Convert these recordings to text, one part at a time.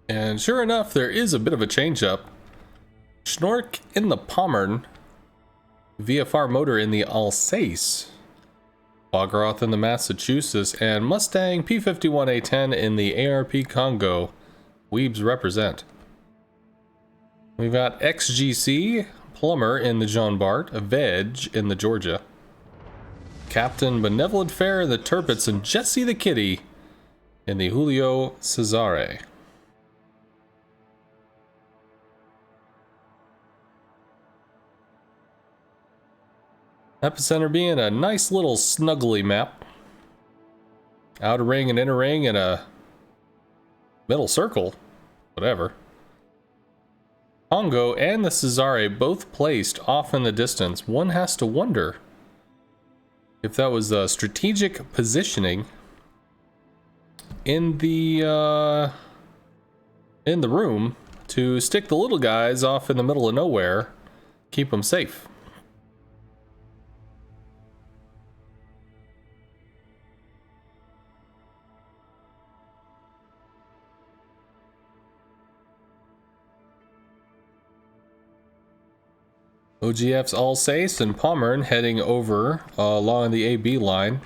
And sure enough, there is a bit of a change-up. Schnork in the Pommern, VFR motor in the Alsace, Bogroth in the Massachusetts, and Mustang P51A10 in the ARP Congo. Weebs represent. We've got XGC, Plumber in the Jean Bart, Veg in the Georgia, Captain Benevolent Fair in the Turpits, and Jesse the Kitty in the Julio Cesare. Epicenter being a nice little snuggly map. Outer ring and inner ring and a middle circle. Whatever. Congo and the Cesare both placed off in the distance. One has to wonder if that was a strategic positioning in the room to stick the little guys off in the middle of nowhere, keep them safe. OGF's Alsace and Pommern heading over along the AB line,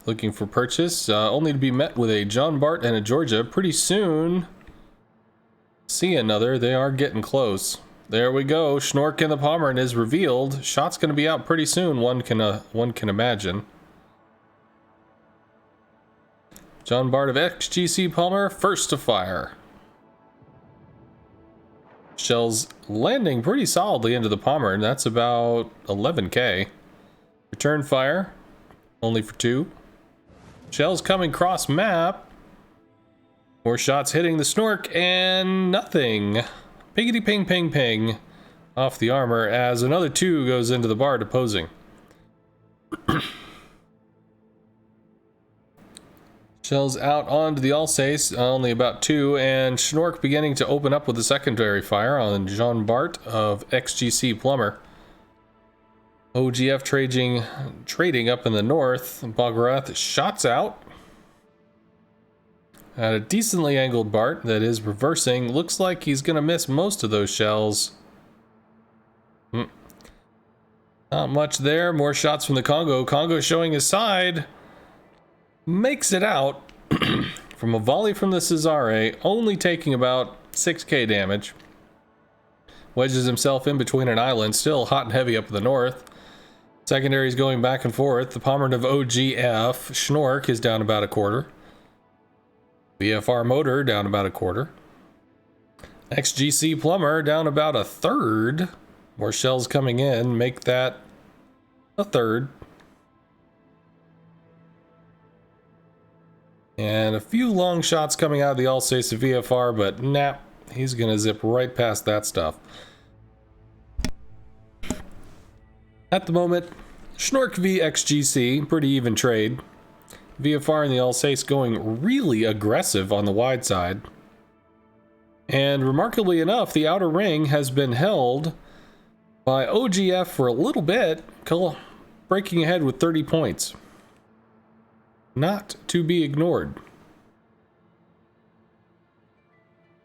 looking for purchase, only to be met with a John Bart and a Georgia. Pretty soon, see another. They are getting close. There we go. Schnork in the Pommern is revealed. Shot's going to be out pretty soon. One can imagine. John Bart of XGC Palmer, first to fire. Shells landing pretty solidly into the Pommern. That's about 11k. Return fire, only for 2. Shells coming cross map. More shots hitting the Snork and nothing. Pingity ping ping ping off the armor as another 2 goes into the Bart opposing. Shells out onto the Alsace, only about 2, and Schnork beginning to open up with a secondary fire on Jean Bart of XGC Plumber. OGF trading up in the north. Bogroth shots out at a decently angled Bart that is reversing. Looks like he's going to miss most of those shells. Not much there. More shots from the Congo. Congo showing his side. Makes it out from a volley from the Cesare, only taking about 6k damage. Wedges himself in between an island, still hot and heavy up in the north. Secondaries going back and forth. The Pommern of OGF, Schnork, is down about a quarter. VFR motor down about a quarter. XGC Plumber down about a third. More shells coming in, make that a third. And a few long shots coming out of the Alsace VFR, but nah, he's gonna zip right past that stuff. At the moment, Schnork v XGC, pretty even trade. VFR and the Alsace going really aggressive on the wide side. And remarkably enough, the outer ring has been held by OGF for a little bit, breaking ahead with 30 points. Not to be ignored.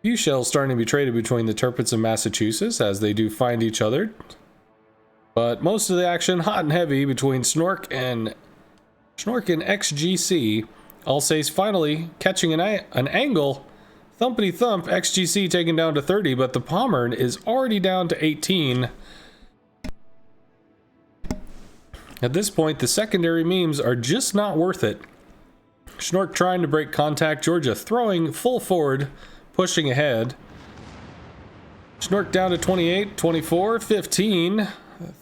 Few shells starting to be traded between the Turpits and Massachusetts as they do find each other. But most of the action hot and heavy between Schnork and XGC. Alsace finally catching an angle. Thumpity thump, XGC taken down to 30, but the Pommern is already down to 18. At this point, the secondary memes are just not worth it. Schnork trying to break contact, Georgia throwing full forward, pushing ahead. Schnork down to 28, 24, 15,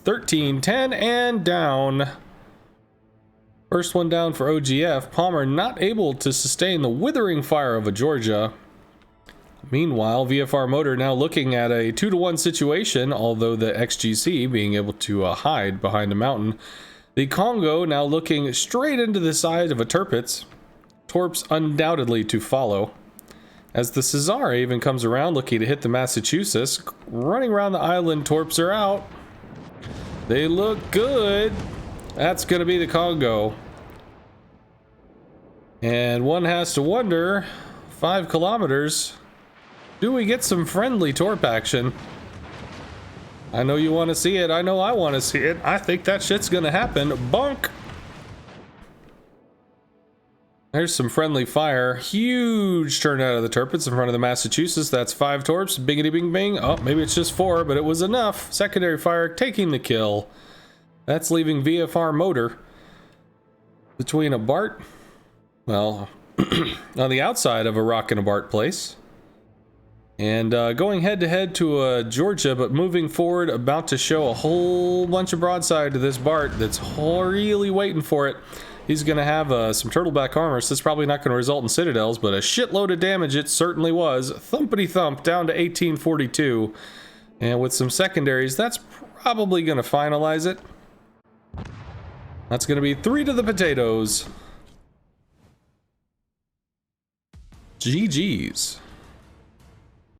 13, 10, and down. First one down for OGF. Palmer not able to sustain the withering fire of a Georgia. Meanwhile, VFR motor now looking at a 2-to-1 situation, although the XGC being able to hide behind a mountain. The Congo now looking straight into the side of a Turpits. Torps undoubtedly to follow. As the Cesare even comes around looking to hit the Massachusetts. Running around the island, Torps are out. They look good. That's going to be the Congo. And one has to wonder, 5 kilometers. Do we get some friendly torp action? I know you want to see it. I know I want to see it. I think that shit's gonna happen. Bonk! There's some friendly fire. Huge turnout of the Tirpitz in front of the Massachusetts. That's 5 torps. Bingity bing bing. Oh, maybe it's just 4, but it was enough. Secondary fire taking the kill. That's leaving VFR motor between a Bart, well, on the outside of a rock and a Bart place. And going head to head to Georgia, but moving forward, about to show a whole bunch of broadside to this Bart that's really waiting for it. He's going to have some turtleback armor, so that's probably not going to result in citadels, but a shitload of damage it certainly was. Thumpity thump down to 1842. And with some secondaries, that's probably going to finalize it. That's going to be 3 to the potatoes. GG's.